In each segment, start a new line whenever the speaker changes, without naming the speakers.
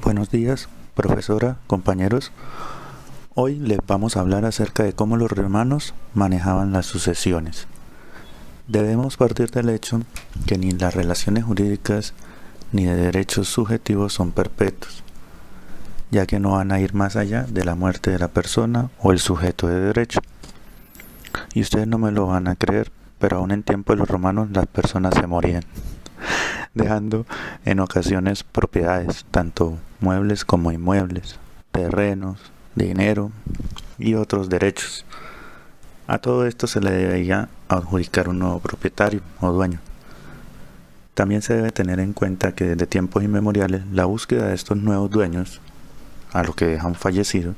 Buenos días, profesora, compañeros. Hoy les vamos a hablar acerca de cómo los romanos manejaban las sucesiones. Debemos partir del hecho que ni las relaciones jurídicas ni de derechos subjetivos son perpetuos, ya que no van a ir más allá de la muerte de la persona o el sujeto de derecho. Y ustedes no me lo van a creer, pero aún en tiempo de los romanos las personas se morían, dejando en ocasiones propiedades, tanto muebles como inmuebles, terrenos, dinero y otros derechos. A todo esto se le debía adjudicar un nuevo propietario o dueño. También se debe tener en cuenta que desde tiempos inmemoriales la búsqueda de estos nuevos dueños, a lo que dejan fallecido,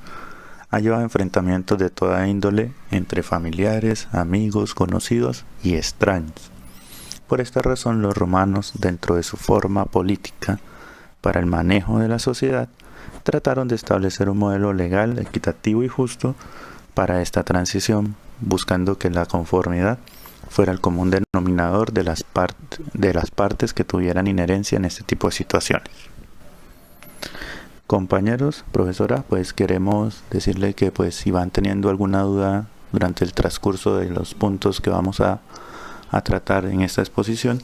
ha llevado a enfrentamientos de toda índole entre familiares, amigos, conocidos y extraños. Por esta razón, los romanos, dentro de su forma política para el manejo de la sociedad, trataron de establecer un modelo legal, equitativo y justo para esta transición, buscando que la conformidad fuera el común denominador de las partes que tuvieran inherencia en este tipo de situaciones. Compañeros, profesora, pues queremos decirle que pues si van teniendo alguna duda durante el transcurso de los puntos que vamos a tratar en esta exposición,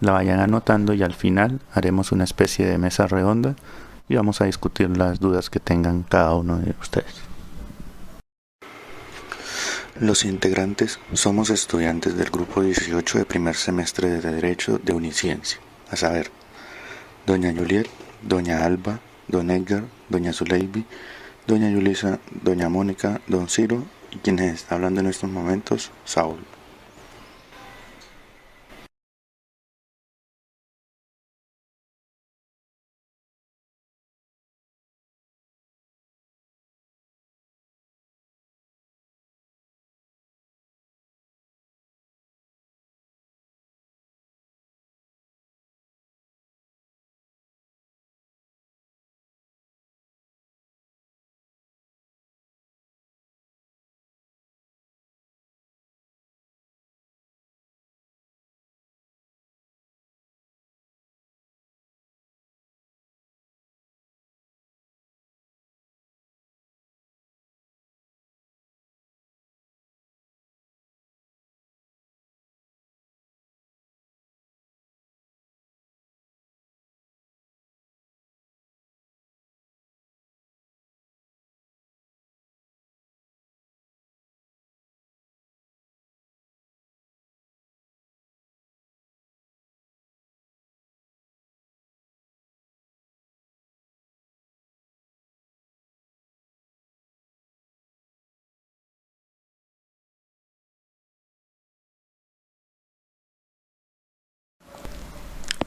la vayan anotando y al final haremos una especie de mesa redonda y vamos a discutir las dudas que tengan cada uno de ustedes. Los integrantes somos estudiantes del grupo 18 de primer semestre de Derecho de Uniciencia, a saber, doña Juliet, doña Alba, don Edgar, doña Zuleibi, doña Yulisa, doña Mónica, don Ciro y quienes está hablando en estos momentos, Saúl.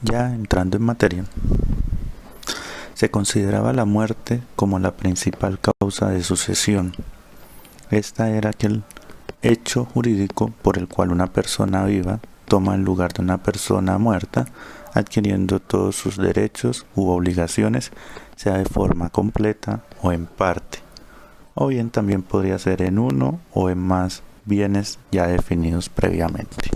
Ya entrando en materia, se consideraba la muerte como la principal causa de sucesión. Esta era aquel hecho jurídico por el cual una persona viva toma el lugar de una persona muerta, adquiriendo todos sus derechos u obligaciones, sea de forma completa o en parte, o bien también podría ser en uno o en más bienes ya definidos previamente.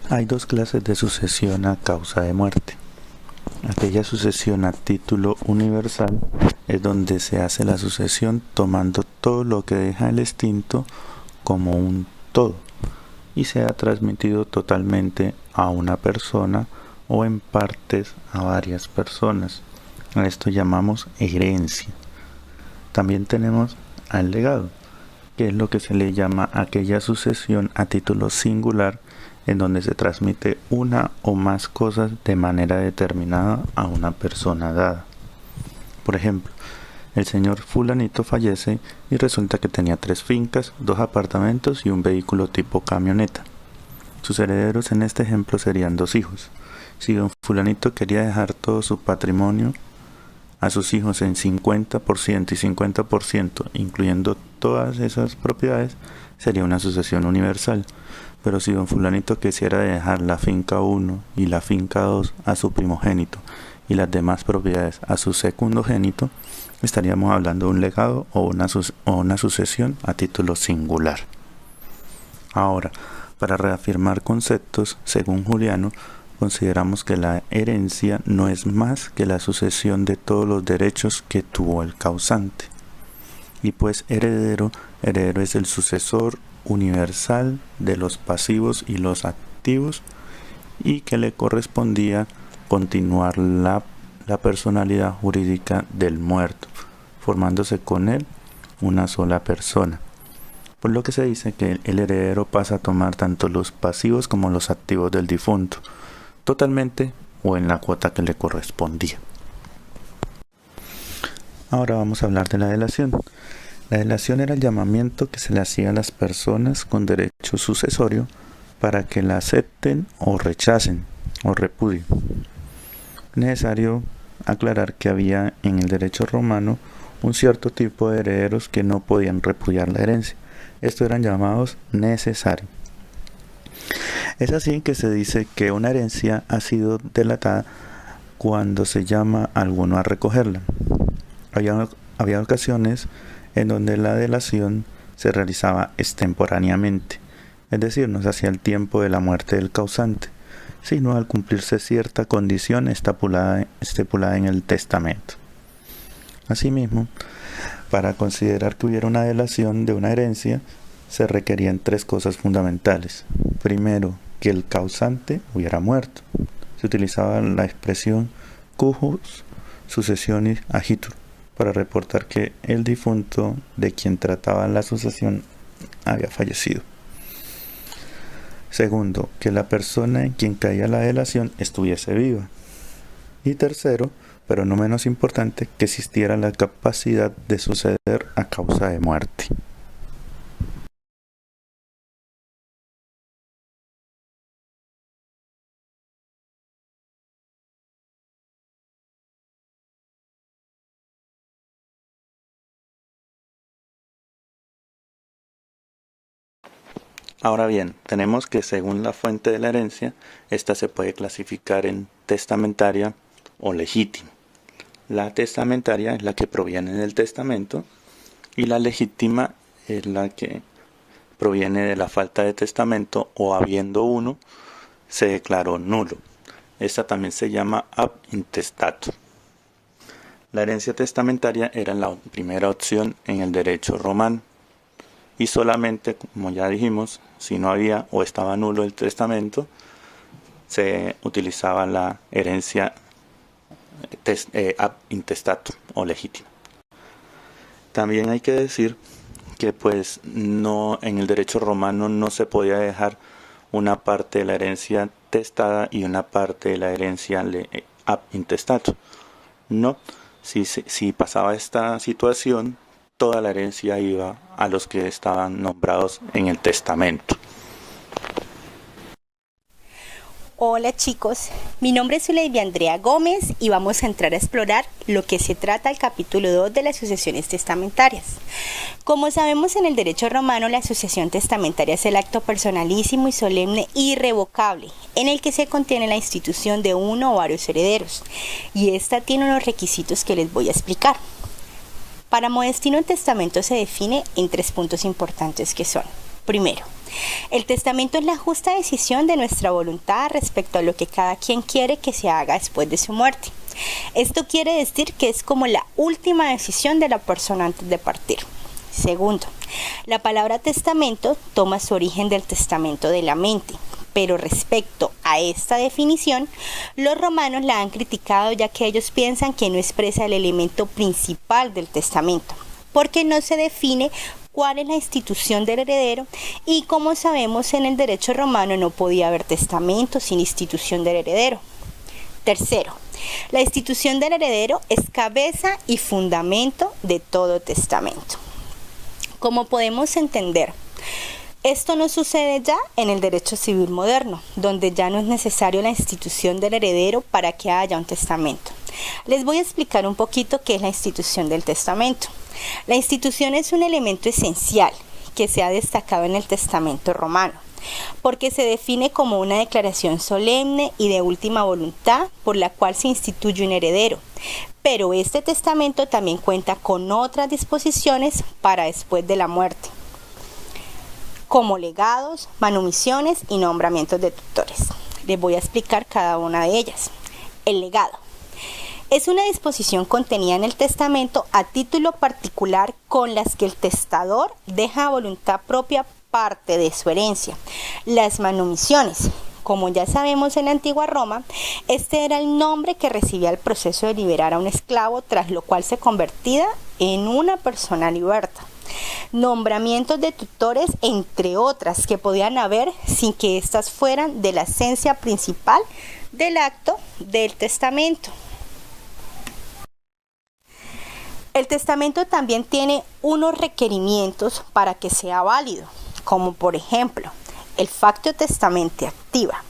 Hay dos clases de sucesión a causa de muerte. Aquella sucesión a título universal es donde se hace la sucesión tomando todo lo que deja el extinto como un todo y sea transmitido totalmente a una persona o en partes a varias personas. A esto llamamos herencia. También tenemos al legado, que es lo que se le llama aquella sucesión a título singular en donde se transmite una o más cosas de manera determinada a una persona dada. Por ejemplo, el señor fulanito fallece y resulta que tenía 3 fincas, 2 apartamentos y un vehículo tipo camioneta. Sus herederos en este ejemplo serían 2 hijos. Si don fulanito quería dejar todo su patrimonio a sus hijos en 50% y 50%, incluyendo todas esas propiedades, sería una sucesión universal. Pero si don fulanito quisiera dejar la finca 1 y la finca 2 a su primogénito y las demás propiedades a su secundogénito, estaríamos hablando de un legado o una sucesión a título singular. Ahora, para reafirmar conceptos, según Juliano, consideramos que la herencia no es más que la sucesión de todos los derechos que tuvo el causante. Y pues heredero es el sucesor universal de los pasivos y los activos y que le correspondía continuar la personalidad jurídica del muerto, formándose con él una sola persona. Por lo que se dice que el heredero pasa a tomar tanto los pasivos como los activos del difunto, totalmente o en la cuota que le correspondía. Ahora vamos a hablar de la delación. La delación era el llamamiento que se le hacía a las personas con derecho sucesorio para que la acepten o rechacen o repudien. Es necesario aclarar que había en el derecho romano un cierto tipo de herederos que no podían repudiar la herencia. Estos eran llamados necesarios. Es así que se dice que una herencia ha sido delatada cuando se llama a alguno a recogerla. Había ocasiones en donde la delación se realizaba extemporáneamente, es decir, no se hacía el tiempo de la muerte del causante, sino al cumplirse cierta condición estipulada en el testamento. Asimismo, para considerar que hubiera una delación de una herencia, se requerían 3 cosas fundamentales. Primero, que el causante hubiera muerto. Se utilizaba la expresión cujus successionis agitur para reportar que el difunto de quien trataba la sucesión había fallecido. Segundo, que la persona en quien caía la delación estuviese viva. Y tercero, pero no menos importante, que existiera la capacidad de suceder a causa de muerte. Ahora bien, tenemos que según la fuente de la herencia, esta se puede clasificar en testamentaria o legítima. La testamentaria es la que proviene del testamento y la legítima es la que proviene de la falta de testamento o habiendo uno, se declaró nulo. Esta también se llama ab intestato. La herencia testamentaria era la primera opción en el derecho romano. Y solamente, como ya dijimos, si no había o estaba nulo el testamento, se utilizaba la herencia ab intestato o legítima. También hay que decir que pues no, en el derecho romano no se podía dejar una parte de la herencia testada y una parte de la herencia ab intestato. No, si pasaba esta situación, toda la herencia iba a los que estaban nombrados en el testamento.
Hola chicos, mi nombre es Zuleida Andrea Gómez y vamos a entrar a explorar lo que se trata el capítulo 2 de las sucesiones testamentarias. Como sabemos, en el derecho romano la sucesión testamentaria es el acto personalísimo y solemne irrevocable en el que se contiene la institución de uno o varios herederos, y esta tiene unos requisitos que les voy a explicar. Para Modestino, el testamento se define en 3 puntos importantes que son: primero, el testamento es la justa decisión de nuestra voluntad respecto a lo que cada quien quiere que se haga después de su muerte. Esto quiere decir que es como la última decisión de la persona antes de partir. Segundo, la palabra testamento toma su origen del testamento de la mente, pero respecto a esta definición, los romanos la han criticado ya que ellos piensan que no expresa el elemento principal del testamento, porque no se define cuál es la institución del heredero y como sabemos en el derecho romano no podía haber testamento sin institución del heredero. Tercero, la institución del heredero es cabeza y fundamento de todo testamento. Como podemos entender, esto no sucede ya en el derecho civil moderno, donde ya no es necesario la institución del heredero para que haya un testamento. Les voy a explicar un poquito qué es la institución del testamento. La institución es un elemento esencial que se ha destacado en el testamento romano, porque se define como una declaración solemne y de última voluntad por la cual se instituye un heredero. Pero este testamento también cuenta con otras disposiciones para después de la muerte, como legados, manumisiones y nombramientos de tutores. Les voy a explicar cada una de ellas. El legado es una disposición contenida en el testamento a título particular con las que el testador deja a voluntad propia parte de su herencia. Las manumisiones, como ya sabemos en la antigua Roma, este era el nombre que recibía el proceso de liberar a un esclavo, tras lo cual se convertía en una persona liberta. Nombramientos de tutores, entre otras que podían haber sin que éstas fueran de la esencia principal del acto del testamento. El testamento también tiene unos requerimientos para que sea válido, como por ejemplo, el factio testamenti activa.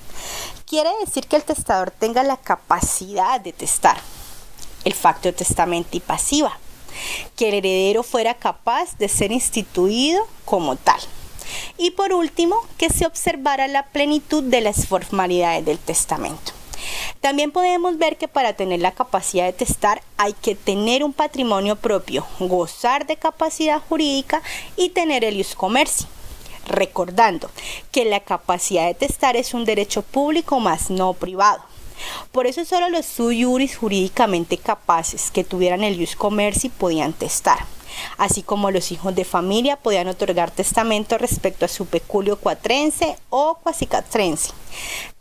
Quiere decir que el testador tenga la capacidad de testar. El factio testamenti pasiva, que el heredero fuera capaz de ser instituido como tal. Y por último, que se observara la plenitud de las formalidades del testamento. También podemos ver que para tener la capacidad de testar hay que tener un patrimonio propio, gozar de capacidad jurídica y tener el ius commerci. Recordando que la capacidad de testar es un derecho público más no privado. Por eso solo los sui iuris jurídicamente capaces que tuvieran el ius commerci podían testar, así como los hijos de familia podían otorgar testamento respecto a su peculio quatrense o quasicatrense.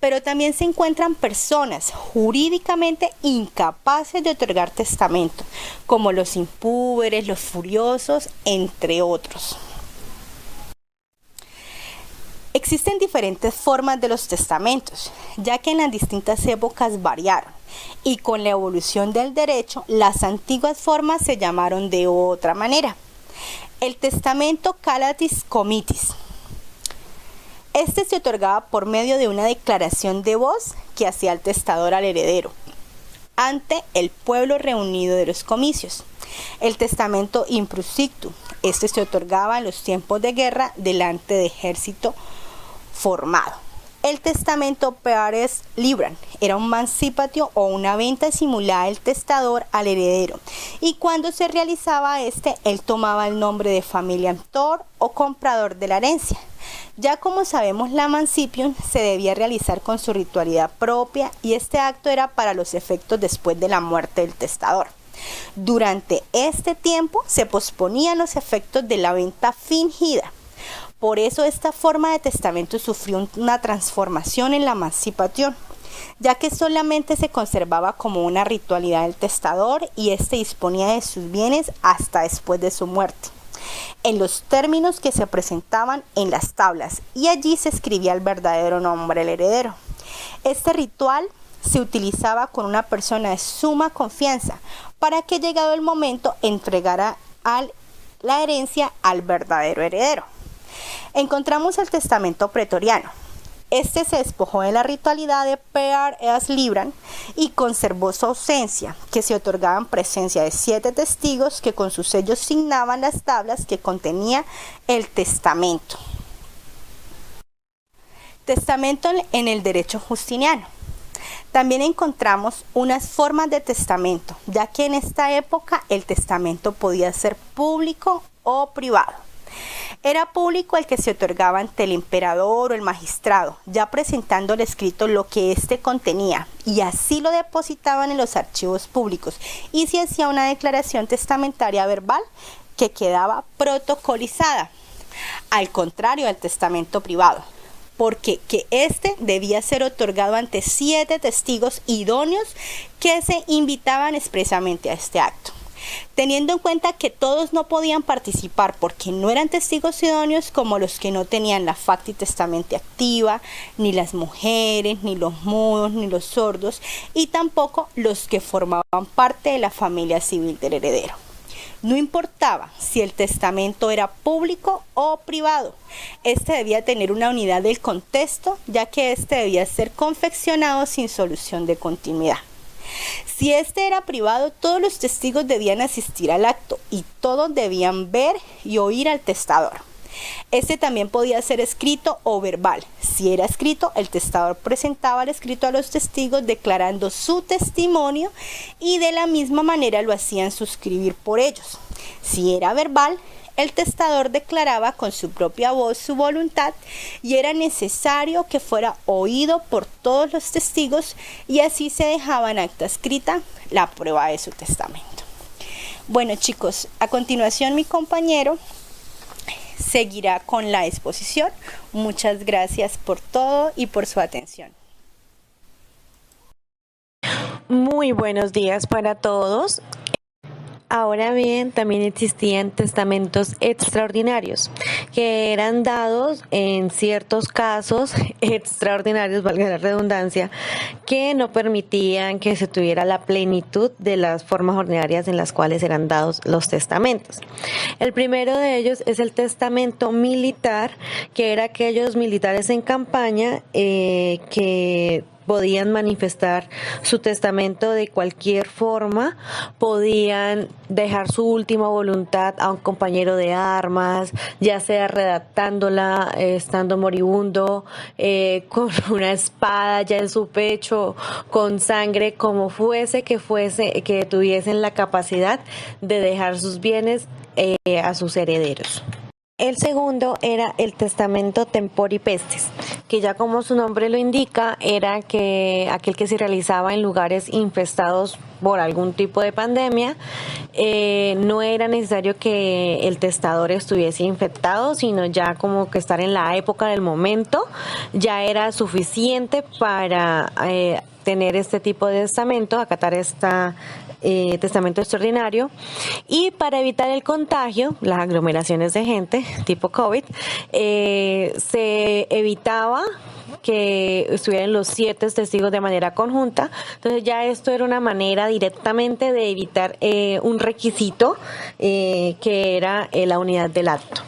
Pero también se encuentran personas jurídicamente incapaces de otorgar testamento, como los impúberes, los furiosos, entre otros. Existen diferentes formas de los testamentos, ya que en las distintas épocas variaron, y con la evolución del derecho, las antiguas formas se llamaron de otra manera. El testamento calatis comitis. Este se otorgaba por medio de una declaración de voz que hacía el testador al heredero, ante el pueblo reunido de los comicios. El testamento imprusictu. Este se otorgaba en los tiempos de guerra delante de ejército formado. El testamento peares libran era un mancipatio o una venta simulada del testador al heredero, y cuando se realizaba él tomaba el nombre de familiantor o comprador de la herencia. Ya como sabemos, la mancipium se debía realizar con su ritualidad propia y este acto era para los efectos después de la muerte del testador. Durante este tiempo se posponían los efectos de la venta fingida. Por eso esta forma de testamento sufrió una transformación en la mancipación, ya que solamente se conservaba como una ritualidad del testador y éste disponía de sus bienes hasta después de su muerte, en los términos que se presentaban en las tablas, y allí se escribía el verdadero nombre del heredero. Este ritual se utilizaba con una persona de suma confianza para que, llegado el momento, entregara la herencia al verdadero heredero. Encontramos el testamento pretoriano. Este se despojó de la ritualidad de pear eas libran y conservó su ausencia, que se otorgaba en presencia de 7 testigos que con sus sellos signaban las tablas que contenía el testamento. Testamento en el derecho justiniano. También encontramos unas formas de testamento, ya que en esta época el testamento podía ser público o privado. Era público el que se otorgaba ante el emperador o el magistrado, ya presentando el escrito lo que éste contenía, y así lo depositaban en los archivos públicos, y se hacía una declaración testamentaria verbal que quedaba protocolizada, al contrario del testamento privado, porque que éste debía ser otorgado ante 7 testigos idóneos que se invitaban expresamente a este acto. Teniendo en cuenta que todos no podían participar porque no eran testigos idóneos, como los que no tenían la facti testamenti activa, ni las mujeres, ni los mudos, ni los sordos, y tampoco los que formaban parte de la familia civil del heredero. No importaba si el testamento era público o privado, este debía tener una unidad del contexto, ya que este debía ser confeccionado sin solución de continuidad. Si este era privado, todos los testigos debían asistir al acto y todos debían ver y oír al testador. Este también podía ser escrito o verbal. Si era escrito, el testador presentaba el escrito a los testigos declarando su testimonio y de la misma manera lo hacían suscribir por ellos. Si era verbal, el testador declaraba con su propia voz su voluntad y era necesario que fuera oído por todos los testigos y así se dejaba en acta escrita la prueba de su testamento. Bueno, chicos, a continuación mi compañero seguirá con la exposición. Muchas gracias por todo y por su atención.
Muy buenos días para todos. Ahora bien, también existían testamentos extraordinarios que eran dados en ciertos casos extraordinarios, valga la redundancia, que no permitían que se tuviera la plenitud de las formas ordinarias en las cuales eran dados los testamentos. El primero de ellos es el testamento militar, que era aquellos militares en campaña que podían manifestar su testamento de cualquier forma, podían dejar su última voluntad a un compañero de armas, ya sea redactándola estando moribundo, con una espada ya en su pecho, con sangre, como fuese, que tuviesen la capacidad de dejar sus bienes a sus herederos. El segundo era el testamento tempori pestis, que ya como su nombre lo indica, era aquel que se realizaba en lugares infestados por algún tipo de pandemia. No era necesario que el testador estuviese infectado, sino ya como que estar en la época del momento ya era suficiente para tener este tipo de testamento, acatar testamento extraordinario. Y para evitar el contagio, las aglomeraciones de gente tipo COVID, se evitaba que estuvieran los 7 testigos de manera conjunta. Entonces ya esto era una manera directamente de evitar un requisito que era la unidad del acto.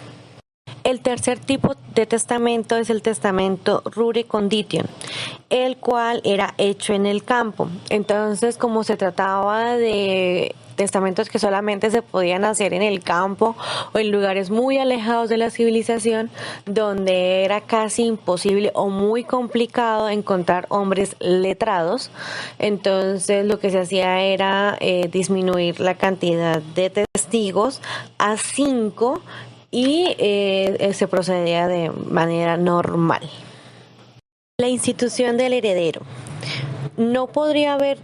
El tercer tipo de testamento es el testamento rure condition, el cual era hecho en el campo. Entonces, como se trataba de testamentos que solamente se podían hacer en el campo o en lugares muy alejados de la civilización, donde era casi imposible o muy complicado encontrar hombres letrados, entonces lo que se hacía era disminuir la cantidad de testigos a 5 y se procedía de manera normal. La institución del heredero. No podría haber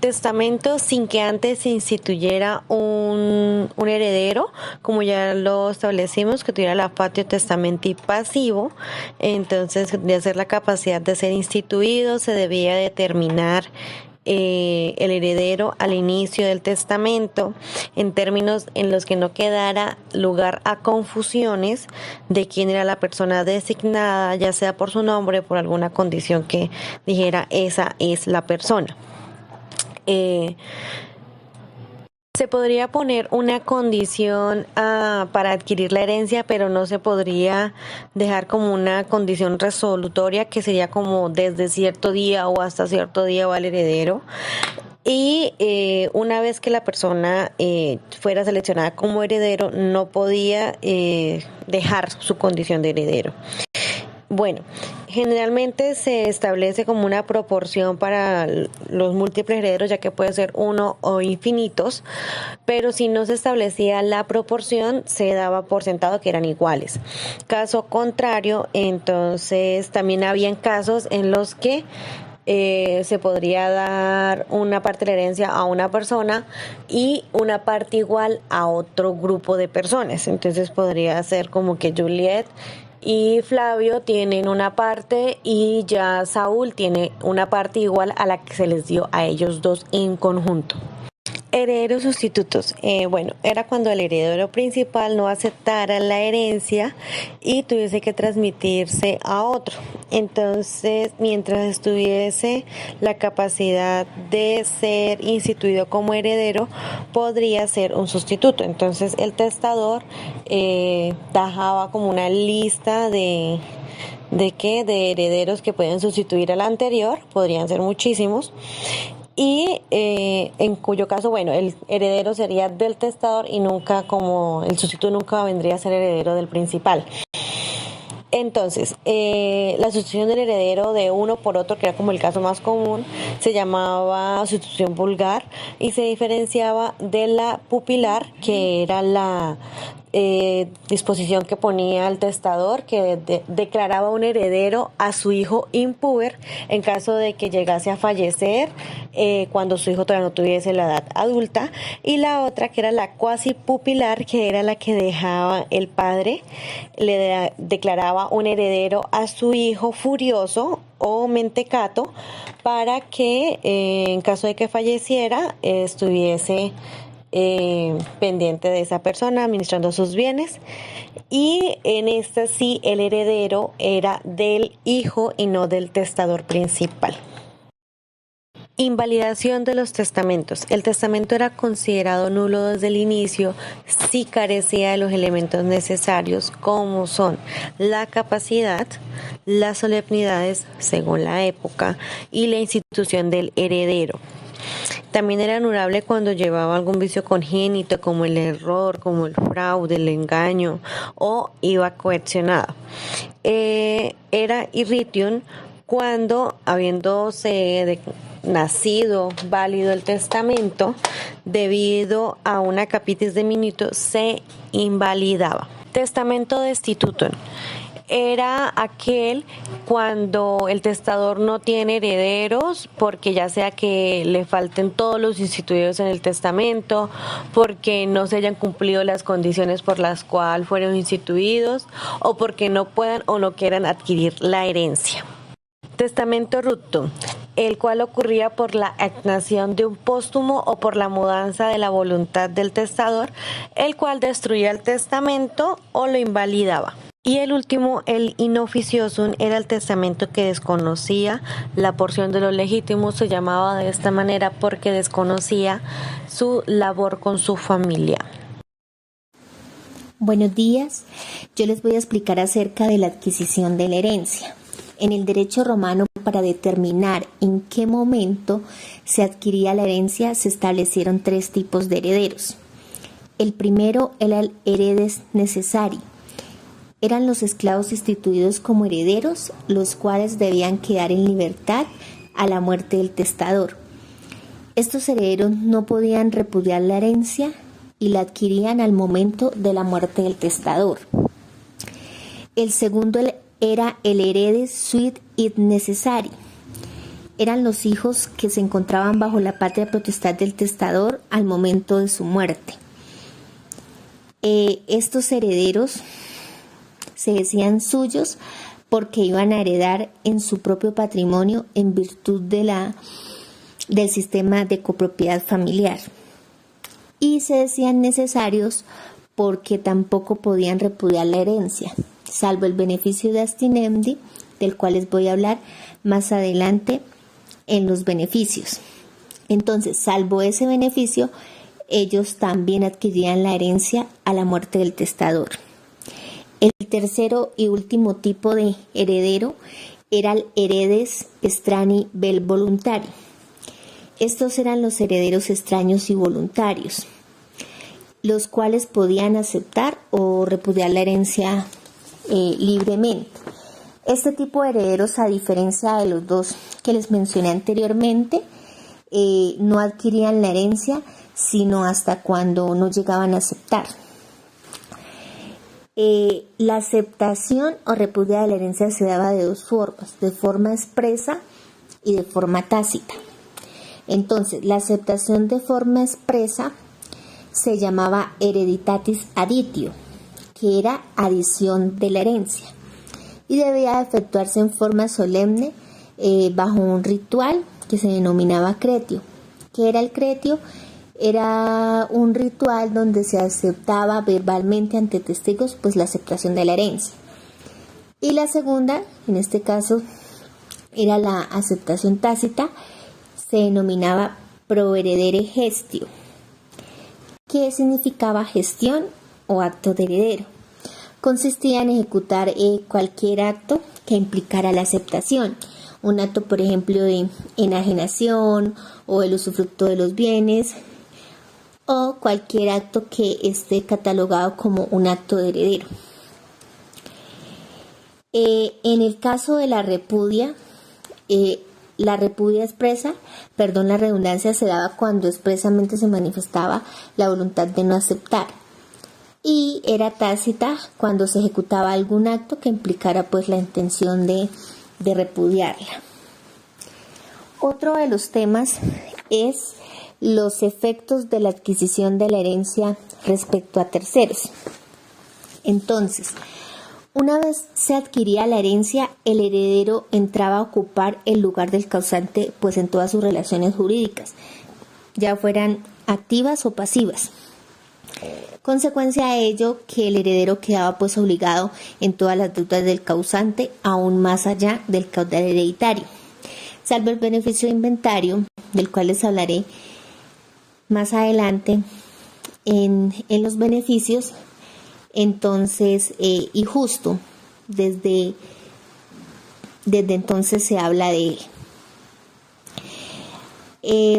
testamento sin que antes se instituyera un heredero, como ya lo establecimos, que tuviera la factio testamenti pasivo. Entonces, de hacer la capacidad de ser instituido, se debía determinar el heredero al inicio del testamento en términos en los que no quedara lugar a confusiones de quién era la persona designada, ya sea por su nombre o por alguna condición que dijera esa es la persona. Se podría poner una condición para adquirir la herencia, pero no se podría dejar como una condición resolutoria, que sería como desde cierto día o hasta cierto día va el heredero. Y una vez que la persona fuera seleccionada como heredero, no podía dejar su condición de heredero. Bueno, generalmente se establece como una proporción para los múltiples herederos, ya que puede ser uno o infinitos, pero si no se establecía la proporción, se daba por sentado que eran iguales. Caso contrario, entonces también habían casos en los que se podría dar una parte de la herencia a una persona y una parte igual a otro grupo de personas. Entonces podría ser como que Juliet y Flavio tienen una parte y ya Saúl tiene una parte igual a la que se les dio a ellos dos en conjunto. Herederos sustitutos. Bueno, era cuando el heredero principal no aceptara la herencia y tuviese que transmitirse a otro. Entonces, mientras estuviese la capacidad de ser instituido como heredero, podría ser un sustituto. Entonces, el testador dejaba como una lista de herederos que pueden sustituir al anterior, podrían ser muchísimos, y en cuyo caso, bueno, el heredero sería del testador y nunca, como el sustituto nunca vendría a ser heredero del principal. Entonces, la sustitución del heredero de uno por otro, que era como el caso más común, se llamaba sustitución vulgar y se diferenciaba de la pupilar, que era la disposición que ponía el testador, que declaraba un heredero a su hijo impúber en caso de que llegase a fallecer cuando su hijo todavía no tuviese la edad adulta, y la otra que era la cuasi pupilar, que era la que dejaba el padre, le declaraba un heredero a su hijo furioso o mentecato para que en caso de que falleciera estuviese pendiente de esa persona, administrando sus bienes. Y en esta sí el heredero era del hijo y no del testador principal. Invalidación de los testamentos. El testamento era considerado nulo desde el inicio si carecía de los elementos necesarios, como son la capacidad, las solemnidades según la época y la institución del heredero. También era anulable cuando llevaba algún vicio congénito, como el error, como el fraude, el engaño, o iba coaccionado. Era irritium cuando, habiéndose nacido válido el testamento, debido a una capitis de minuto, se invalidaba. Testamento destitutum. Era aquel cuando el testador no tiene herederos, porque ya sea que le falten todos los instituidos en el testamento, porque no se hayan cumplido las condiciones por las cuales fueron instituidos, o porque no puedan o no quieran adquirir la herencia. Testamento ruptum, el cual ocurría por la acnación de un póstumo o por la mudanza de la voluntad del testador, el cual destruía el testamento o lo invalidaba. Y el último, el inoficiosum, era el testamento que desconocía la porción de los legítimos. Se llamaba de esta manera porque desconocía su labor con su familia.
Buenos días, yo les voy a explicar acerca de la adquisición de la herencia. En el derecho romano, para determinar en qué momento se adquiría la herencia, se establecieron 3 tipos de herederos. El primero era el heredes necessari. Eran los esclavos instituidos como herederos, los cuales debían quedar en libertad a la muerte del testador. Estos herederos no podían repudiar la herencia y la adquirían al momento de la muerte del testador. El segundo era el heredes suit id necessari. Eran los hijos que se encontraban bajo la patria potestad del testador al momento de su muerte. Estos herederos se decían suyos porque iban a heredar en su propio patrimonio en virtud del sistema de copropiedad familiar. Y se decían necesarios porque tampoco podían repudiar la herencia, salvo el beneficio de astinendi, del cual les voy a hablar más adelante en los beneficios. Entonces, salvo ese beneficio, ellos también adquirían la herencia a la muerte del testador. El tercero y último tipo de heredero era el heredes extrani vel voluntari. Estos eran los herederos extraños y voluntarios, los cuales podían aceptar o repudiar la herencia libremente. Este tipo de herederos, a diferencia de los 2 que les mencioné anteriormente, no adquirían la herencia sino hasta cuando no llegaban a aceptar. La aceptación o repudio de la herencia se daba de 2 formas: de forma expresa y de forma tácita. Entonces, la aceptación de forma expresa se llamaba hereditatis additio, que era adición de la herencia, y debía efectuarse en forma solemne bajo un ritual que se denominaba cretio. ¿Qué era el cretio? Era un ritual donde se aceptaba verbalmente ante testigos pues la aceptación de la herencia. Y la segunda, en este caso, era la aceptación tácita, se denominaba proheredere gestio, que significaba gestión o acto de heredero. Consistía en ejecutar cualquier acto que implicara la aceptación. Un acto, por ejemplo, de enajenación o el usufructo de los bienes, o cualquier acto que esté catalogado como un acto de heredero. En el caso de la repudia expresa, la redundancia se daba cuando expresamente se manifestaba la voluntad de no aceptar, y era tácita cuando se ejecutaba algún acto que implicara pues la intención de repudiarla. Otro de los temas es los efectos de la adquisición de la herencia respecto a terceros. Entonces, una vez se adquiría la herencia, el heredero entraba a ocupar el lugar del causante pues en todas sus relaciones jurídicas, ya fueran activas o pasivas. Consecuencia de ello, que el heredero quedaba pues obligado en todas las deudas del causante, aún más allá del caudal hereditario, salvo el beneficio de inventario, del cual les hablaré más adelante en los beneficios. Entonces, y justo desde entonces se habla de él.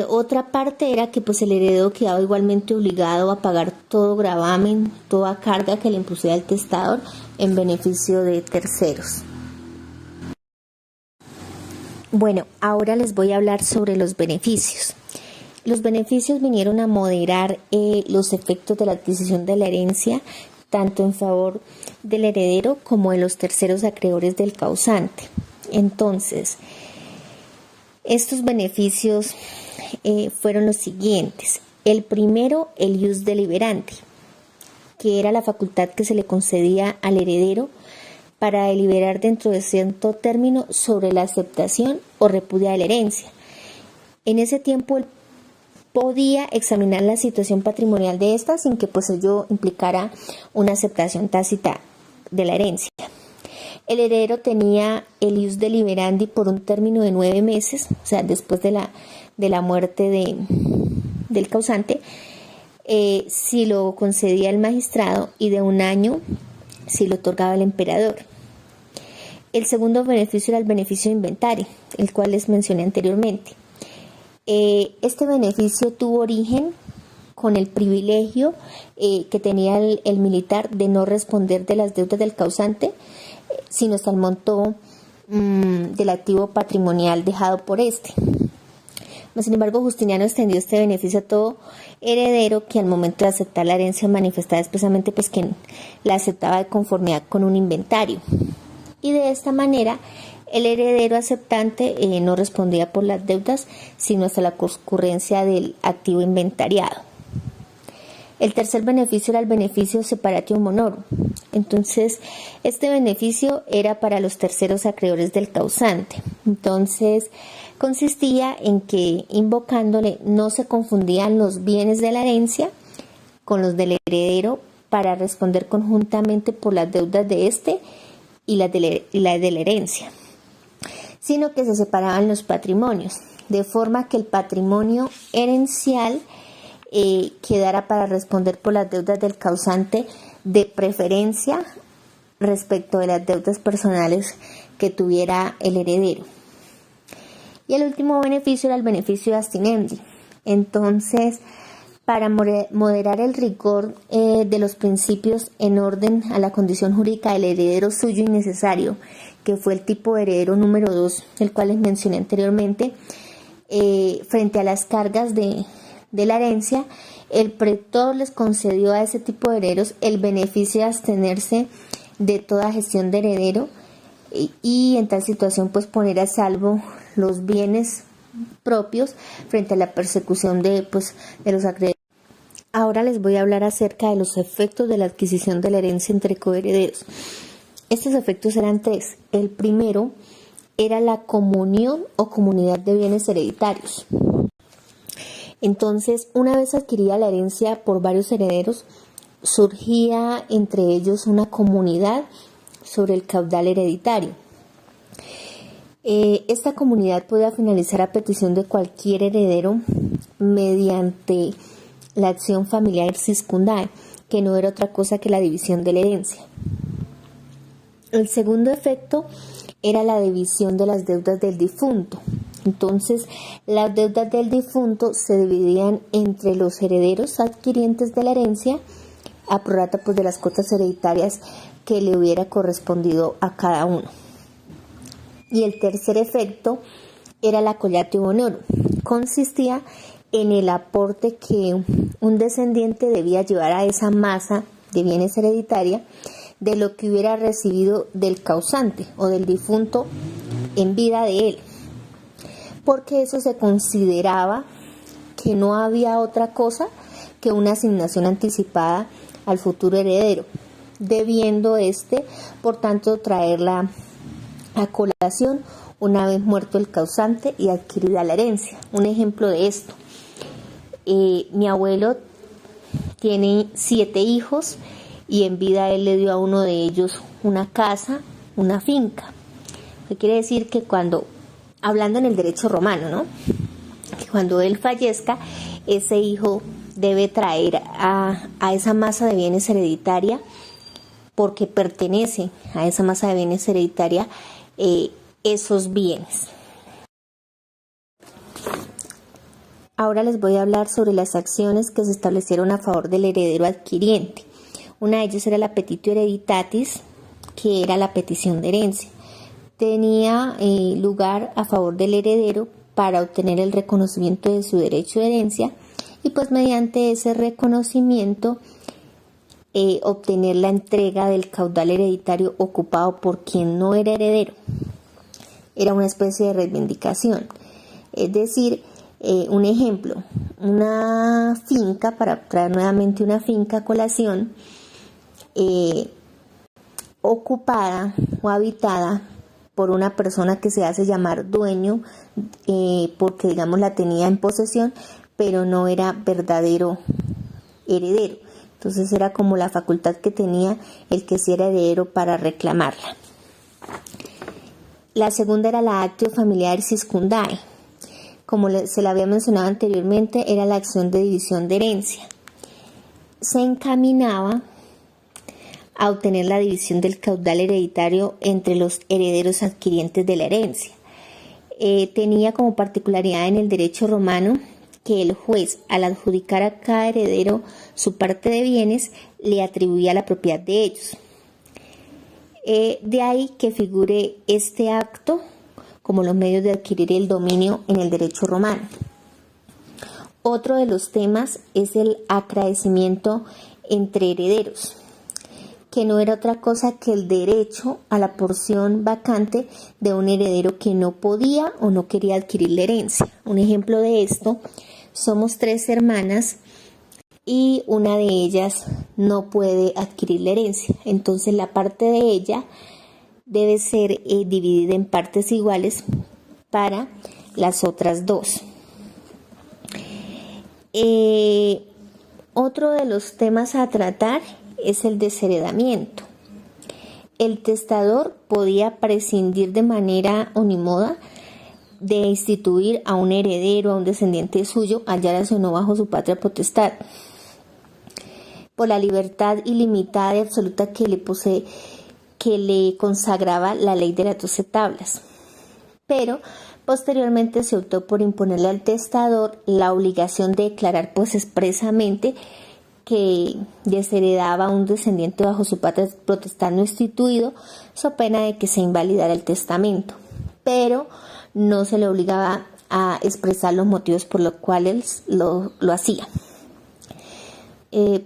Otra parte era que pues el heredero quedaba igualmente obligado a pagar todo gravamen, toda carga que le impusiera el testador en beneficio de terceros. Bueno, ahora les voy a hablar sobre los beneficios. Los beneficios vinieron a moderar los efectos de la adquisición de la herencia, tanto en favor del heredero como de los terceros acreedores del causante. Entonces, estos beneficios fueron los siguientes. El primero, el ius deliberandi, que era la facultad que se le concedía al heredero para deliberar dentro de cierto término sobre la aceptación o repudia de la herencia. En ese tiempo él podía examinar la situación patrimonial de esta sin que pues ello implicara una aceptación tácita de la herencia. El heredero tenía el ius deliberandi por un término de 9 meses, o sea, después de la muerte del causante, si lo concedía el magistrado, y de 1 año si lo otorgaba el emperador. El segundo beneficio era el beneficio de inventario, el cual les mencioné anteriormente. Este beneficio tuvo origen con el privilegio que tenía el militar de no responder de las deudas del causante, sino hasta el monto del activo patrimonial dejado por este. Sin embargo, Justiniano extendió este beneficio a todo heredero que al momento de aceptar la herencia manifestaba expresamente pues que la aceptaba de conformidad con un inventario. Y de esta manera, el heredero aceptante no respondía por las deudas, sino hasta la concurrencia del activo inventariado. El tercer beneficio era el beneficio separatio honorum. Entonces, este beneficio era para los terceros acreedores del causante. Entonces, consistía en que, invocándole, no se confundían los bienes de la herencia con los del heredero para responder conjuntamente por las deudas de este y las de la herencia, sino que se separaban los patrimonios, de forma que el patrimonio herencial quedara para responder por las deudas del causante, de preferencia respecto de las deudas personales que tuviera el heredero. Y el último beneficio era el beneficio de abstinendi. Entonces, para moderar el rigor de los principios en orden a la condición jurídica del heredero suyo y necesario, que fue el tipo de heredero número 2, el cual les mencioné anteriormente, frente a las cargas de la herencia, el pretor les concedió a ese tipo de herederos el beneficio de abstenerse de toda gestión de heredero y en tal situación pues poner a salvo los bienes propios frente a la persecución de los acreedores. Ahora les voy a hablar acerca de los efectos de la adquisición de la herencia entre coherederos. Estos efectos eran tres. El primero era la comunión o comunidad de bienes hereditarios. Entonces, una vez adquirida la herencia por varios herederos, surgía entre ellos una comunidad sobre el caudal hereditario. Esta comunidad podía finalizar a petición de cualquier heredero mediante la acción familiar circundae, que no era otra cosa que la división de la herencia. El segundo efecto era la división de las deudas del difunto. Entonces, las deudas del difunto se dividían entre los herederos adquirientes de la herencia a prorata de las cuotas hereditarias que le hubiera correspondido a cada uno. Y el tercer efecto era la collatio bonorum. Consistía en el aporte que un descendiente debía llevar a esa masa de bienes hereditaria de lo que hubiera recibido del causante o del difunto en vida de él, porque eso se consideraba que no había otra cosa que una asignación anticipada al futuro heredero, debiendo por tanto, traerla a colación una vez muerto el causante y adquirida la herencia. Un ejemplo de esto: mi abuelo tiene 7 hijos y en vida él le dio a uno de ellos una casa, una finca. ¿Qué quiere decir? Que hablando en el derecho romano, ¿no?, que cuando él fallezca, ese hijo debe traer a esa masa de bienes hereditaria, porque pertenece a esa masa de bienes hereditaria esos bienes. Ahora les voy a hablar sobre las acciones que se establecieron a favor del heredero adquiriente. Una de ellas era la petitio hereditatis, que era la petición de herencia. Tenía lugar a favor del heredero para obtener el reconocimiento de su derecho de herencia y mediante ese reconocimiento obtener la entrega del caudal hereditario ocupado por quien no era heredero. Era una especie de reivindicación. Es decir, un ejemplo, una finca, para traer nuevamente una finca a colación, ocupada o habitada por una persona que se hace llamar dueño, porque la tenía en posesión, pero no era verdadero heredero. Entonces era como la facultad que tenía el que sí era heredero para reclamarla. La segunda era la actio familiar circundae. Como se la había mencionado anteriormente, era la acción de división de herencia. Se encaminaba a obtener la división del caudal hereditario entre los herederos adquirientes de la herencia. Tenía como particularidad en el derecho romano que el juez, al adjudicar a cada heredero su parte de bienes, le atribuía la propiedad de ellos. De ahí que figure este acto como los medios de adquirir el dominio en el derecho romano. Otro de los temas es el acraecimiento entre herederos, que no era otra cosa que el derecho a la porción vacante de un heredero que no podía o no quería adquirir la herencia. Un ejemplo de esto: somos 3 hermanas y una de ellas no puede adquirir la herencia. Entonces la parte de ella debe ser dividida en partes iguales para las otras 2. Otro de los temas a tratar es el desheredamiento. El testador podía prescindir de manera unimoda de instituir a un heredero, a un descendiente suyo, hallándose o no bajo su patria potestad, por la libertad ilimitada y absoluta que le consagraba la ley de las 12 tablas. Pero posteriormente se optó por imponerle al testador la obligación de declarar expresamente que desheredaba a un descendiente bajo su patria potestad no instituido, so pena de que se invalidara el testamento, pero no se le obligaba a expresar los motivos por los cuales lo hacía.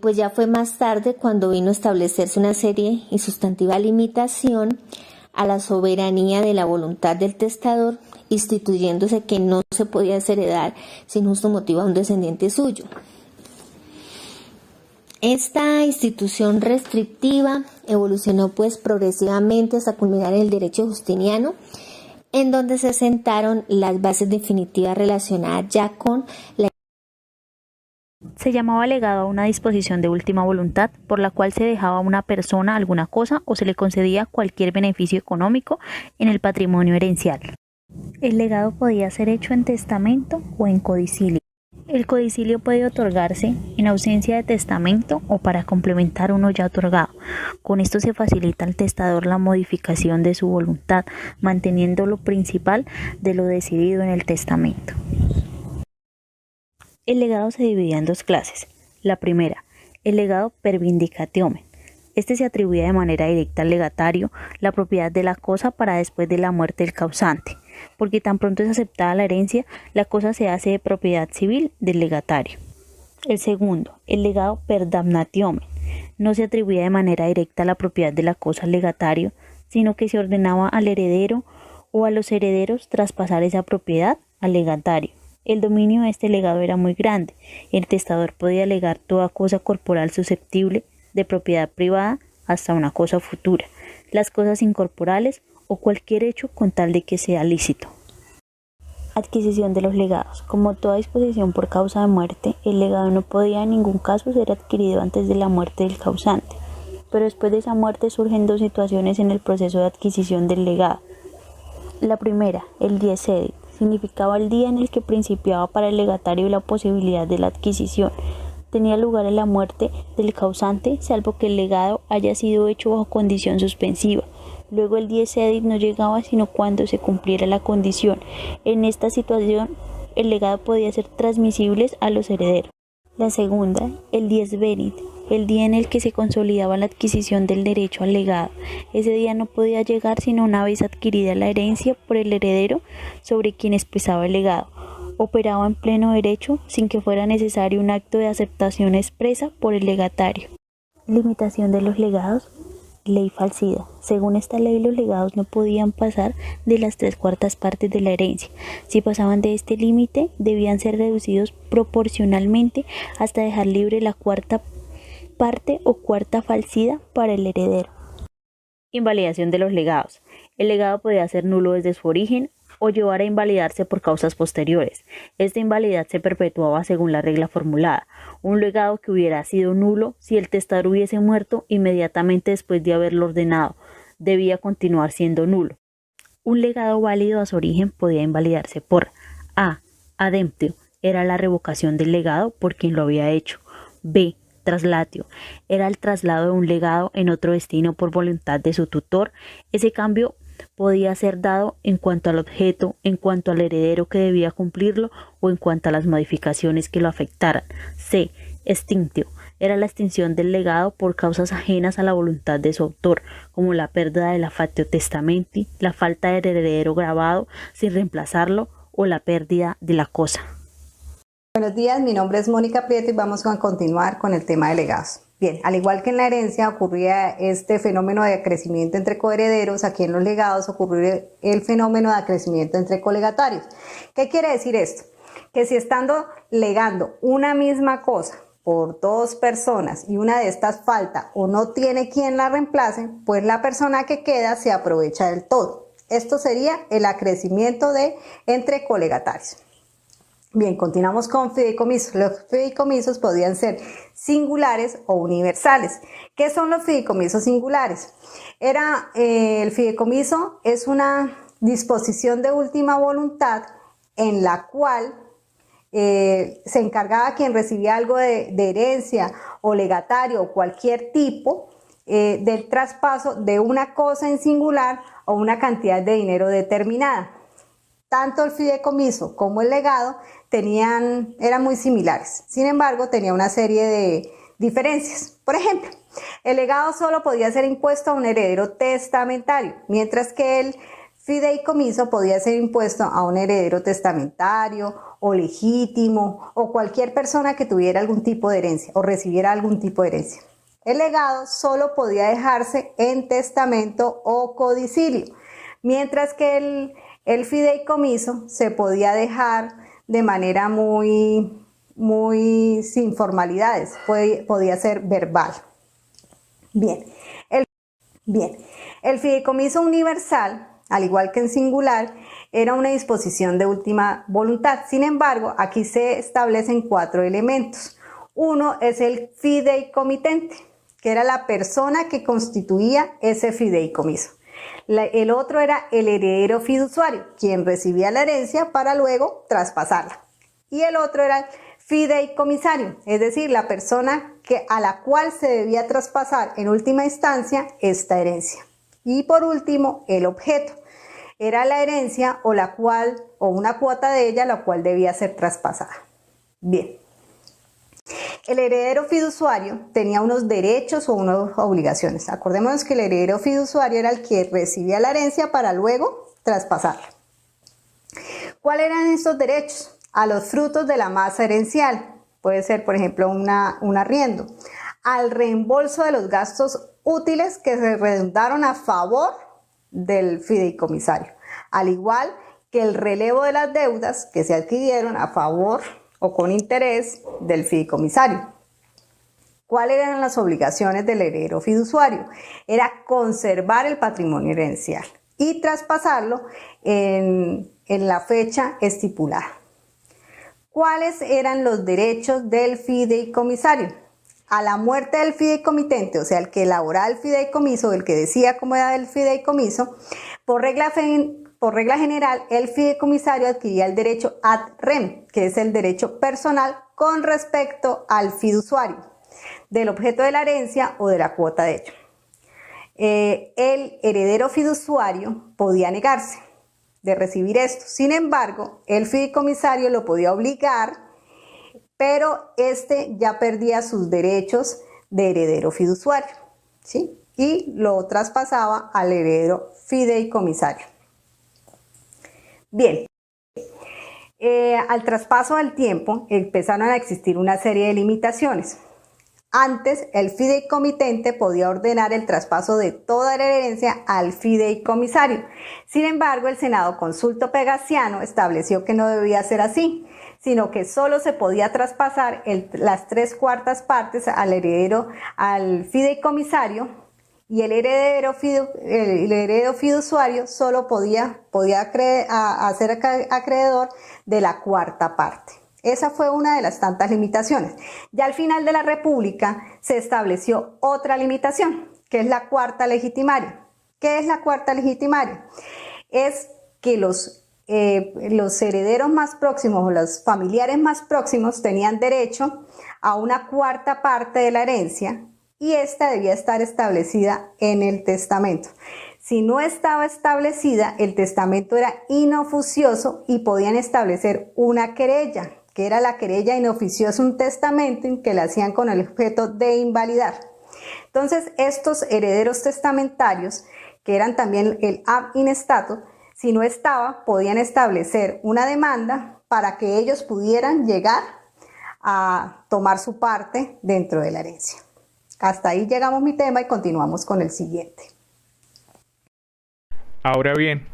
Pues ya fue más tarde cuando vino a establecerse una serie y sustantiva limitación a la soberanía de la voluntad del testador, instituyéndose que no se podía heredar sin justo motivo a un descendiente suyo. Esta institución restrictiva evolucionó pues progresivamente hasta culminar en el derecho justiniano, en donde se sentaron las bases definitivas relacionadas ya con la...
Se llamaba legado a una disposición de última voluntad por la cual se dejaba a una persona alguna cosa o se le concedía cualquier beneficio económico en el patrimonio herencial. El legado podía ser hecho en testamento o en codicilio. El codicilio puede otorgarse en ausencia de testamento o para complementar uno ya otorgado. Con esto se facilita al testador la modificación de su voluntad, manteniendo lo principal de lo decidido en el testamento. El legado se dividía en dos clases. La primera, el legado per vindicationem. Este se atribuía de manera directa al legatario la propiedad de la cosa para después de la muerte del causante, porque tan pronto es aceptada la herencia, la cosa se hace de propiedad civil del legatario. El segundo, el legado per damnationem, no se atribuía de manera directa la propiedad de la cosa al legatario, sino que se ordenaba al heredero o a los herederos traspasar esa propiedad al legatario. El dominio de este legado era muy grande. El testador podía legar toda cosa corporal susceptible de propiedad privada hasta una cosa futura, las cosas incorporales o cualquier hecho con tal de que sea lícito. Adquisición de los legados. Como toda disposición por causa de muerte, el legado no podía en ningún caso ser adquirido antes de la muerte del causante, pero después de esa muerte surgen dos situaciones en el proceso de adquisición del legado. La primera, el dies sedit, significaba el día en el que principiaba para el legatario la posibilidad de la adquisición. Tenía lugar en la muerte del causante, salvo que el legado haya sido hecho bajo condición suspensiva. Luego el dies sedit no llegaba sino cuando se cumpliera la condición. En esta situación, el legado podía ser transmisible a los herederos. La segunda, el dies venit, el día en el que se consolidaba la adquisición del derecho al legado. Ese día no podía llegar sino una vez adquirida la herencia por el heredero sobre quien expresaba el legado. Operaba en pleno derecho sin que fuera necesario un acto de aceptación expresa por el legatario. Limitación de los legados. Ley falsida. Según esta ley, los legados no podían pasar de las 3/4 partes de la herencia. Si pasaban de este límite, debían ser reducidos proporcionalmente hasta dejar libre la 1/4 parte o 1/4 falsida para el heredero. Invalidación de los legados. El legado podía ser nulo desde su origen o llevar a invalidarse por causas posteriores. Esta invalidad se perpetuaba según la regla formulada. Un legado que hubiera sido nulo si el testador hubiese muerto inmediatamente después de haberlo ordenado, debía continuar siendo nulo. Un legado válido a su origen podía invalidarse por A. Ademptio, era la revocación del legado por quien lo había hecho. B. Traslatio, era el traslado de un legado en otro destino por voluntad de su tutor. Ese cambio podía ser dado en cuanto al objeto, en cuanto al heredero que debía cumplirlo o en cuanto a las modificaciones que lo afectaran. C. Extinctio, era la extinción del legado por causas ajenas a la voluntad de su autor, como la pérdida de la factio testamenti, la falta de heredero grabado sin reemplazarlo o la pérdida de la cosa.
Buenos días, mi nombre es Mónica Prieto y vamos a continuar con el tema de legados. Bien, al igual que en la herencia ocurría este fenómeno de acrecimiento entre coherederos, aquí en los legados ocurrió el fenómeno de acrecimiento entre colegatarios. ¿Qué quiere decir esto? Que si estando legando una misma cosa por dos personas y una de estas falta o no tiene quien la reemplace, pues la persona que queda se aprovecha del todo. Esto sería el acrecimiento entre colegatarios. Bien, continuamos con fideicomisos. Los fideicomisos podían ser singulares o universales. ¿Qué son los fideicomisos singulares? El fideicomiso es una disposición de última voluntad en la cual se encargaba quien recibía algo de herencia o legatario o cualquier tipo del traspaso de una cosa en singular o una cantidad de dinero determinada. Tanto el fideicomiso como el legado eran muy similares. Sin embargo, tenía una serie de diferencias. Por ejemplo, el legado solo podía ser impuesto a un heredero testamentario, mientras que el fideicomiso podía ser impuesto a un heredero testamentario o legítimo o cualquier persona que tuviera algún tipo de herencia o recibiera algún tipo de herencia. El legado solo podía dejarse en testamento o codicilio, mientras que El fideicomiso se podía dejar de manera muy sin formalidades, podía ser verbal. Bien, el fideicomiso universal, al igual que en singular, era una disposición de última voluntad. Sin embargo, aquí se establecen 4 elementos. Uno es el fideicomitente, que era la persona que constituía ese fideicomiso. El otro era el heredero fiduciario, quien recibía la herencia para luego traspasarla. Y el otro era el fideicomisario, es decir, la persona a la cual se debía traspasar en última instancia esta herencia. Y por último, el objeto. Era la herencia o una cuota de ella la cual debía ser traspasada. Bien. El heredero fiduciario tenía unos derechos o unas obligaciones. Acordémonos que el heredero fiduciario era el que recibía la herencia para luego traspasarla. ¿Cuáles eran estos derechos? A los frutos de la masa herencial, puede ser por ejemplo un arriendo, al reembolso de los gastos útiles que se redundaron a favor del fideicomisario, al igual que el relevo de las deudas que se adquirieron a favor o con interés del fideicomisario. ¿Cuáles eran las obligaciones del heredero fiduciario? Era conservar el patrimonio herencial y traspasarlo en la fecha estipulada. ¿Cuáles eran los derechos del fideicomisario? A la muerte del fideicomitente, o sea, el que elaboraba el fideicomiso, el que decía cómo era el fideicomiso, por regla general, el fideicomisario adquiría el derecho ad rem, que es el derecho personal con respecto al fiduciario, del objeto de la herencia o de la cuota de ello. El heredero fiduciario podía negarse de recibir esto. Sin embargo, el fideicomisario lo podía obligar, pero este ya perdía sus derechos de heredero fiduciario, ¿sí? Y lo traspasaba al heredero fideicomisario. Bien, al traspaso del tiempo empezaron a existir una serie de limitaciones. Antes, el fideicomitente podía ordenar el traspaso de toda la herencia al fideicomisario. Sin embargo, el Senado Consulto Pegasiano estableció que no debía ser así, sino que solo se podía traspasar las 3/4 partes al fideicomisario, y el heredero fiduciario solo podía hacer acreedor de la 4ª parte. Esa fue una de las tantas limitaciones. Ya al final de la República se estableció otra limitación, que es la 4ª legitimaria. ¿Qué es la 4ª legitimaria? Es que los herederos más próximos o los familiares más próximos tenían derecho a una 4ª parte de la herencia, y esta debía estar establecida en el testamento. Si no estaba establecida, el testamento era inoficioso y podían establecer una querella, que era la querella inoficiosa, un testamento en que la hacían con el objeto de invalidar. Entonces, estos herederos testamentarios, que eran también el ab inestato, si no estaba, podían establecer una demanda para que ellos pudieran llegar a tomar su parte dentro de la herencia. Hasta ahí llegamos mi tema y continuamos con el siguiente.
Ahora bien,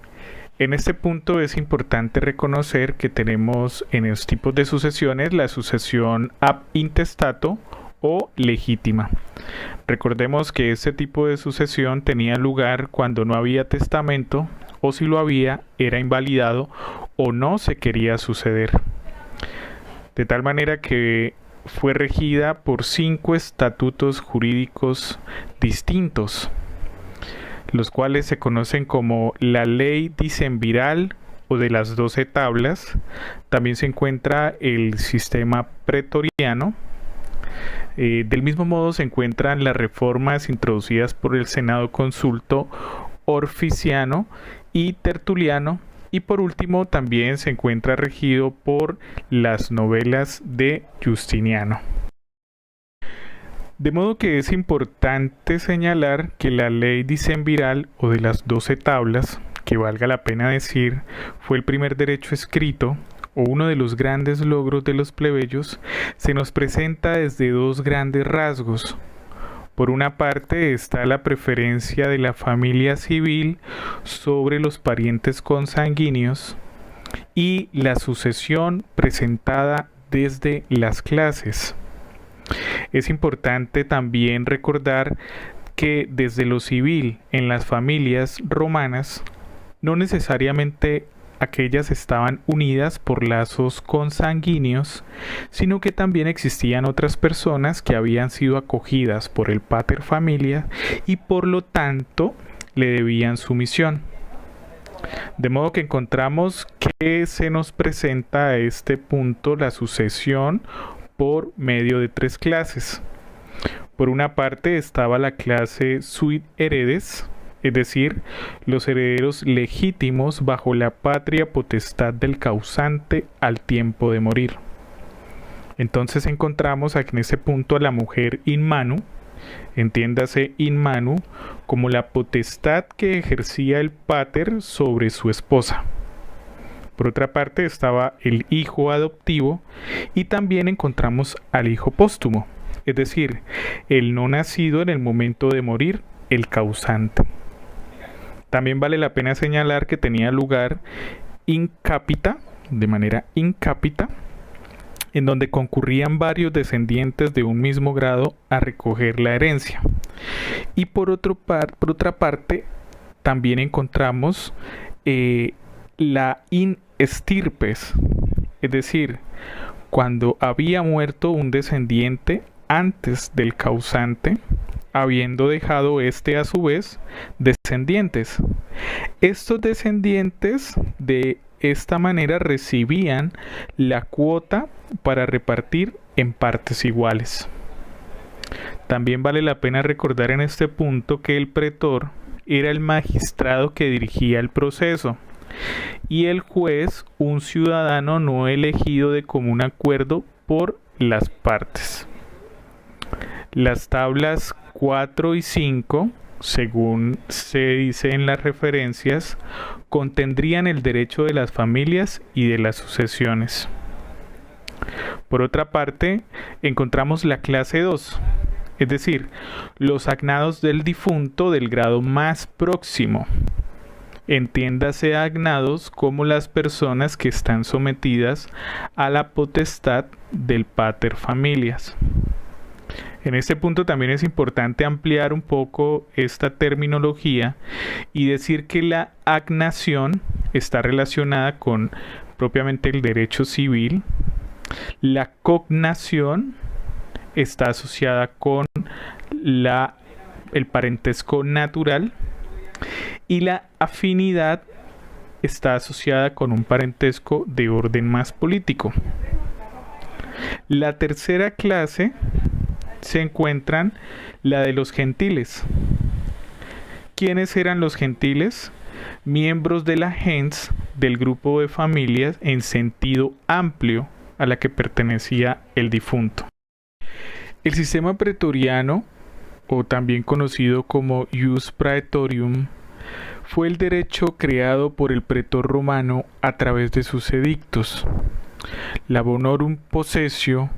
en este punto es importante reconocer que tenemos en los tipos de sucesiones la sucesión ab intestato o legítima. Recordemos que este tipo de sucesión tenía lugar cuando no había testamento, o si lo había, era invalidado o no se quería suceder. De tal manera que fue regida por 5 estatutos jurídicos distintos, los cuales se conocen como la Ley Dicemviral o de las 12 tablas. También se encuentra el sistema pretoriano. Del mismo modo se encuentran las reformas introducidas por el Senado Consulto Orficiano y Tertuliano, y por último también se encuentra regido por las novelas de Justiniano. De modo que es importante señalar que la ley dicemviral o de las 12 tablas, que valga la pena decir, fue el primer derecho escrito o uno de los grandes logros de los plebeyos, se nos presenta desde 2 grandes rasgos. Por una parte está la preferencia de la familia civil sobre los parientes consanguíneos y la sucesión presentada desde las clases. Es importante también recordar que desde lo civil en las familias romanas no necesariamente aquellas estaban unidas por lazos consanguíneos, sino que también existían otras personas que habían sido acogidas por el pater familia y por lo tanto le debían sumisión. De modo que encontramos que se nos presenta a este punto la sucesión por medio de 3 clases. Por una parte estaba la clase sui heredes, es decir, los herederos legítimos bajo la patria potestad del causante al tiempo de morir. Entonces encontramos aquí en ese punto a la mujer in manu, entiéndase in manu como la potestad que ejercía el pater sobre su esposa. Por otra parte estaba el hijo adoptivo y también encontramos al hijo póstumo, es decir, el no nacido en el momento de morir, el causante. También vale la pena señalar que tenía lugar in capita, de manera in capita, en donde concurrían varios descendientes de un mismo grado a recoger la herencia. Y por otra parte, también encontramos la in estirpes, es decir, cuando había muerto un descendiente antes del causante, habiendo dejado este a su vez descendientes. Estos descendientes de esta manera recibían la cuota para repartir en partes iguales. También vale la pena recordar en este punto que el pretor era el magistrado que dirigía el proceso y el juez un ciudadano no elegido de común acuerdo por las partes. Las tablas 4 y 5, según se dice en las referencias, contendrían el derecho de las familias y de las sucesiones. Por otra parte, encontramos la clase 2, es decir, los agnados del difunto del grado más próximo. Entiéndase agnados como las personas que están sometidas a la potestad del pater familias. En este punto también es importante ampliar un poco esta terminología y decir que la agnación está relacionada con propiamente el derecho civil, la cognación está asociada con el parentesco natural y la afinidad está asociada con un parentesco de orden más político. La tercera clase se encuentran la de los gentiles. ¿Quiénes eran los gentiles? Miembros de la gens del grupo de familias en sentido amplio a la que pertenecía el difunto. El sistema pretoriano, o también conocido como ius praetorium, fue el derecho creado por el pretor romano a través de sus edictos. La bonorum possessio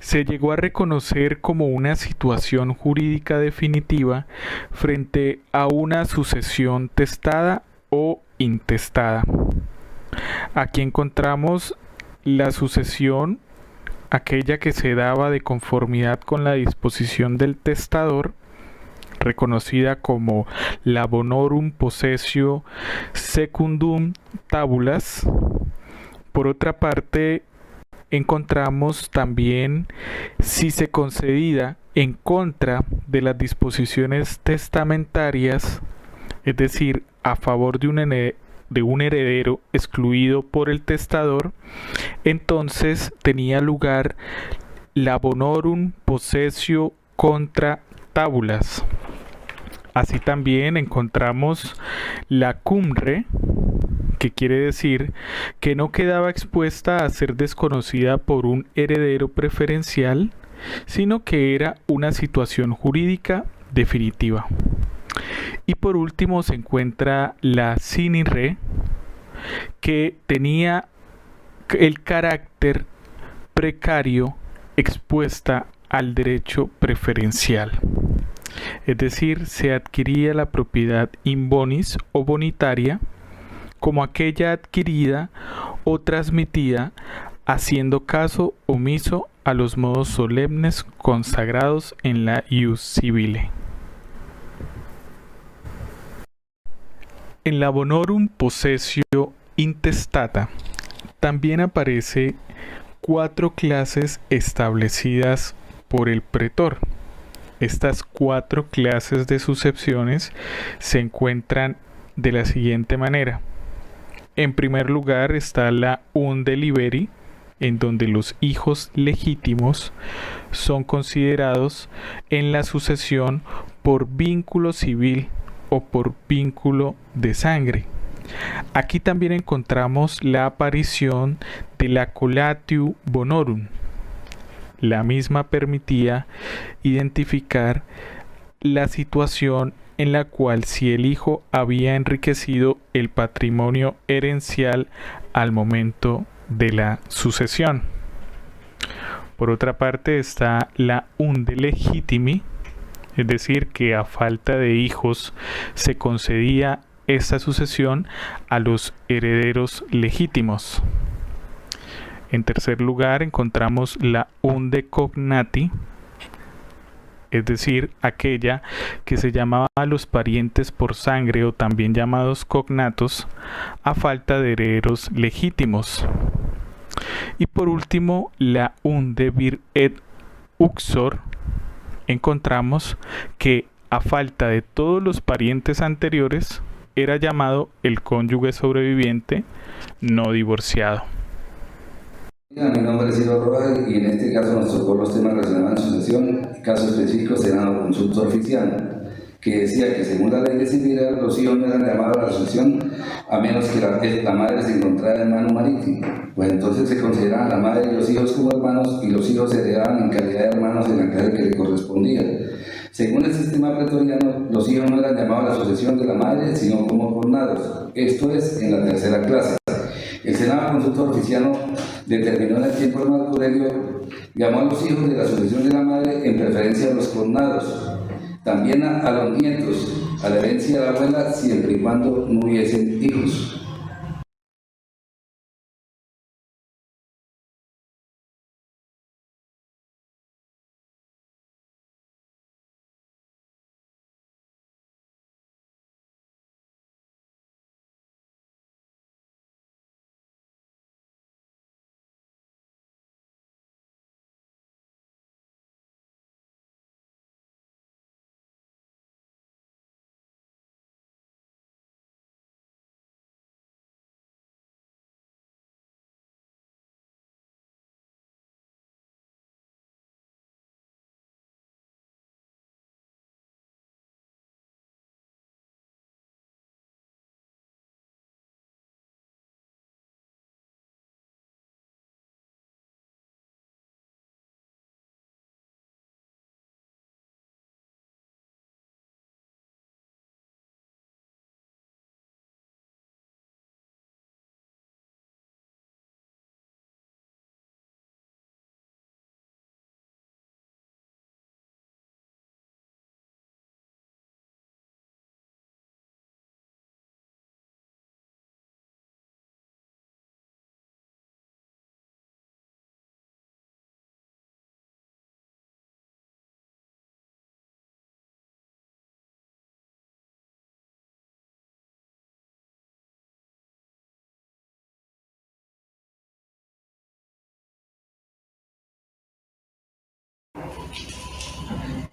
se llegó a reconocer como una situación jurídica definitiva frente a una sucesión testada o intestada. Aquí encontramos la sucesión, aquella que se daba de conformidad con la disposición del testador, reconocida como la bonorum possessio secundum tabulas. Por otra parte, encontramos también si se concedida en contra de las disposiciones testamentarias, es decir, a favor de un heredero excluido por el testador, entonces tenía lugar la bonorum possessio contra tabulas. Así también encontramos la cumbre, que quiere decir que no quedaba expuesta a ser desconocida por un heredero preferencial, sino que era una situación jurídica definitiva. Y por último se encuentra la sine re, que tenía el carácter precario expuesta al derecho preferencial. es decir, se adquiría la propiedad in bonis o bonitaria como aquella adquirida o transmitida haciendo caso omiso a los modos solemnes consagrados en la ius civile. En la bonorum possessio intestata también aparece 4 clases establecidas por el pretor. Estas 4 clases de sucesiones se encuentran de la siguiente manera. En primer lugar está la unde liberi, en donde los hijos legítimos son considerados en la sucesión por vínculo civil o por vínculo de sangre. Aquí también encontramos la aparición de la colatio bonorum. La misma permitía identificar la situación en la cual si el hijo había enriquecido el patrimonio herencial al momento de la sucesión. Por otra parte está la unde legitimi, es decir, que a falta de hijos se concedía esta sucesión a los herederos legítimos. En tercer lugar encontramos la unde cognati, es decir, aquella que se llamaba a los parientes por sangre o también llamados cognatos a falta de herederos legítimos. Y por último, la unde vir et uxor, encontramos que a falta de todos los parientes anteriores era llamado el cónyuge sobreviviente no divorciado.
Mi nombre es Silvio Rojas y en este caso nos tocó los temas relacionados a sucesión. El caso específico será la consulta oficial, que decía que según la ley de civilidad los hijos no eran llamados a la sucesión a menos que la madre se encontrara en mano marítimo. Pues entonces se consideraban la madre y los hijos como hermanos y los hijos se heredaban en calidad de hermanos en la clase que le correspondía. Según el sistema pretoriano, los hijos no eran llamados a la sucesión de la madre, sino como cognados. Esto es en la tercera clase. El Senado Consultor Oficiano determinó en el tiempo de Marco Aurelio, llamó a los hijos de la sucesión de la madre en preferencia a los cognados, también a los nietos, a la herencia de la abuela, siempre y cuando no hubiesen hijos.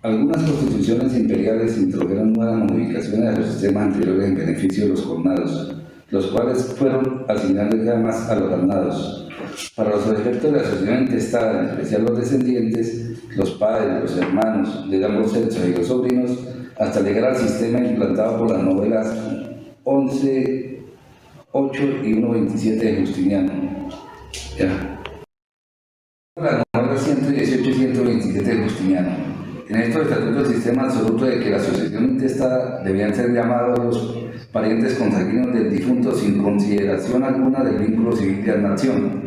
Algunas constituciones imperiales introdujeron nuevas modificaciones a los sistemas anteriores en beneficio de los cognados, los cuales fueron asignando ya más a los ganados. Para los efectos de la sucesión intestada, en especial los descendientes, los padres, los hermanos de ambos sexos y los sobrinos, hasta llegar al sistema implantado por las novelas 11.8 y 1.27 de Justiniano. Ya. Las novelas 118 y 127 de Justiniano. En estos estatutos el sistema absoluto de que la sucesión intestada debían ser llamados los parientes consanguíneos del difunto sin consideración alguna del vínculo civil de nación.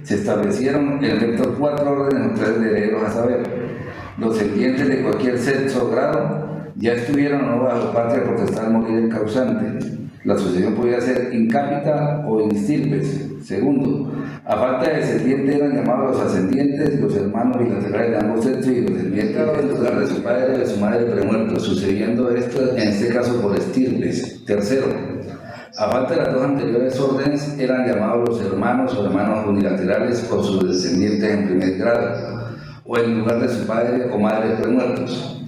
Se establecieron en efecto 4 órdenes o 3 de herederos, a saber, los descendientes de cualquier sexo o grado, ya estuvieran o no bajo patria potestad al morir el causante. La sucesión podía ser in capita o in stirpes. Segundo, a falta de descendiente eran llamados los ascendientes, los hermanos bilaterales de ambos sexos y los descendientes en lugar de su padre o de su madre premuertos, sucediendo esto en este caso por estirpes. Tercero, a falta de las dos anteriores órdenes eran llamados los hermanos o hermanos unilaterales por sus descendientes en primer grado, o en lugar de su padre o madre premuertos.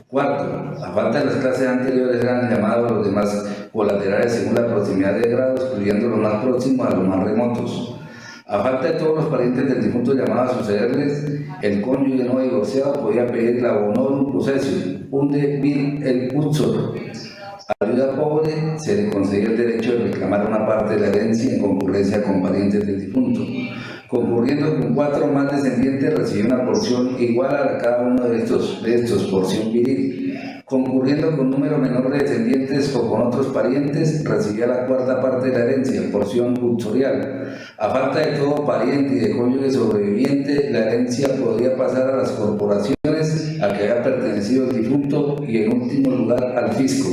Cuarto, a falta de las clases anteriores eran llamados los demás colaterales según la proximidad de grados, incluyendo los más próximos a los más remotos. A falta de todos los parientes del difunto llamados a sucederles, el cónyuge no divorciado podía pedir la bonorum possessio, unde vir el uxor. A la viuda pobre se le concedía el derecho de reclamar una parte de la herencia en concurrencia con parientes del difunto. Concurriendo con 4 más descendientes, recibía una porción igual a cada uno de estos, porción viril. Concurriendo con un número menor de descendientes o con otros parientes, recibía la 4ª parte de la herencia, porción uxorial. A falta de todo pariente y de cónyuge sobreviviente, la herencia podía pasar a las corporaciones a que había pertenecido el difunto y en último lugar al fisco.